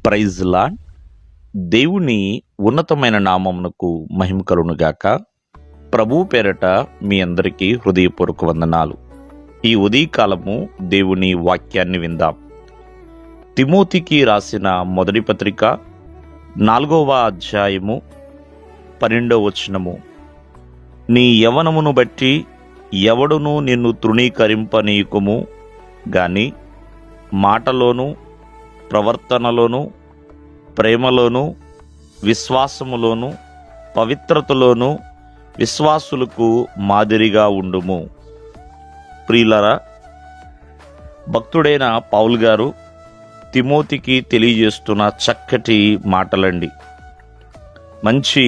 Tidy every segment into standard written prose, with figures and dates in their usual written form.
Praise lord. దేవుని ఉన్నతమైన నామమునకు మహిమ కలుగునుగాక. ప్రభువు పేరట మీ అందరికీ హృదయపూర్వక వందనాలు. ఈ ఉదయకాలము దేవుని వాక్యాన్ని విందాం. తిమోతికి రాసిన మొదటి పత్రిక 4వ అధ్యాయము 12వ వచనము. నీ యవ్వనమును బట్టి ఎవడును నిన్ను తృణీకరింపనీయకుము గాని మాటలోను ప్రవర్తనలోను ప్రేమలోను విశ్వాసములోను పవిత్రతలోను విశ్వాసులకు మాదిరిగా ఉండుము. ప్రియులారా, భక్తుడైన పౌలు గారు తిమోతికి తెలియజేస్తున్న చక్కటి మాటలండి. మంచి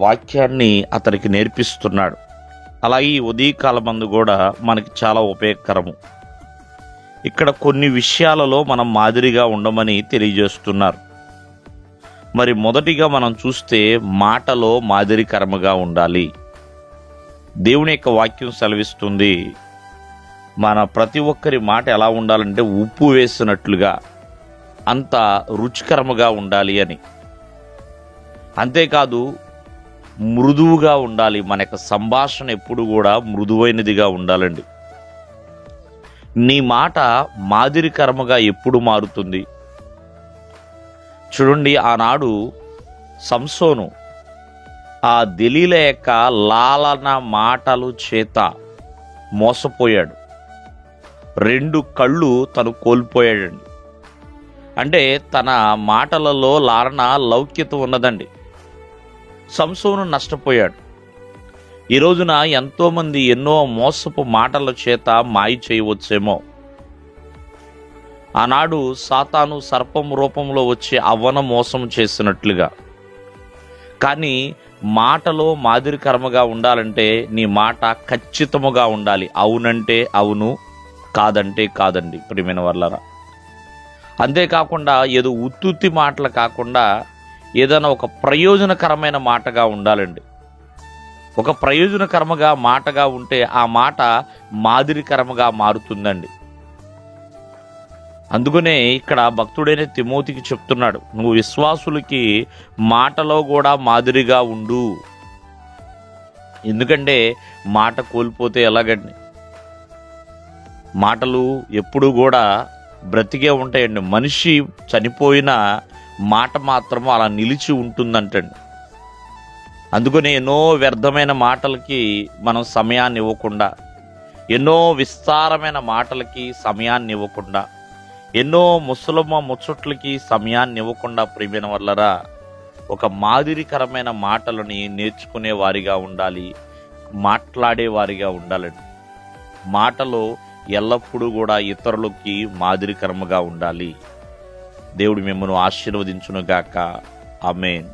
వాక్యాన్ని అతనికి నేర్పిస్తున్నాడు. అలాగే ఈ ఉదయకాలమందు కూడా మనకి చాలా ఉపయోగకరము. ఇక్కడ కొన్ని విషయాలలో మనం మాదిరిగా ఉండమని తెలియజేస్తున్నారు. మరి మొదటిగా మనం చూస్తే మాటలో మాదిరికరముగా ఉండాలి. దేవుని యొక్క వాక్యం సెలవిస్తుంది, మన ప్రతి ఒక్కరి మాట ఎలా ఉండాలంటే ఉప్పు వేసినట్లుగా అంత రుచికరముగా ఉండాలి అని. అంతేకాదు మృదువుగా ఉండాలి. మన యొక్క సంభాషణ ఎప్పుడు కూడా మృదువైనదిగా ఉండాలండి. నీ మాట మాదిరికరముగా ఎప్పుడు మారుతుంది? చూడండి, ఆనాడు సంసోను ఆ దెలీల యొక్క లాలన మాటలు చేత మోసపోయాడు. 2 కళ్ళు తను కోల్పోయాడండి. అంటే తన మాటలలో లాలన లౌక్యత ఉన్నదండి. సంసోను నష్టపోయాడు. ఈ రోజున ఎంతోమంది ఎన్నో మోసపు మాటల చేత మాయ చేయవచ్చేమో. ఆనాడు సాతాను సర్పం రూపంలో వచ్చి అవ్వన మోసం చేసినట్లుగా. కానీ మాటలో మాదిరికరముగా ఉండాలంటే నీ మాట ఖచ్చితముగా ఉండాలి. అవునంటే అవును, కాదంటే కాదండి ప్రియమైన వాళ్ళరా. అంతేకాకుండా ఏదో ఉత్తుత్తి మాటలు కాకుండా ఏదైనా ఒక ప్రయోజనకరమైన మాటగా ఉండాలండి. ఒక ప్రయోజనకరముగా మాటగా ఉంటే ఆ మాట మాదిరికరముగా మారుతుందండి. అందుకనే ఇక్కడ భక్తుడైన తిమోతికి చెప్తున్నాడు, నువ్వు విశ్వాసులకి మాటలో కూడా మాదిరిగా ఉండు. ఎందుకంటే మాట కోల్పోతే ఎలాగండి? మాటలు ఎప్పుడు కూడా బ్రతికే ఉంటాయండి. మనిషి చనిపోయిన మాట మాత్రము అలా నిలిచి ఉంటుందంటండి. అందుకని ఎన్నో వ్యర్థమైన మాటలకి మనం సమయాన్ని ఇవ్వకుండా, ఎన్నో విస్తారమైన మాటలకి సమయాన్ని ఇవ్వకుండా, ఎన్నో ముచ్చట్లకి సమయాన్ని ఇవ్వకుండా ప్రియమైన వల్లరా ఒక మాదిరికరమైన మాటలని నేర్చుకునే వారిగా ఉండాలి, మాట్లాడే వారిగా ఉండాలండి. మాటలో ఎల్లప్పుడూ కూడా ఇతరులకి మాదిరికరముగా ఉండాలి. దేవుడు మిమ్మల్ని ఆశీర్వదించునుగాక. ఆమేన్.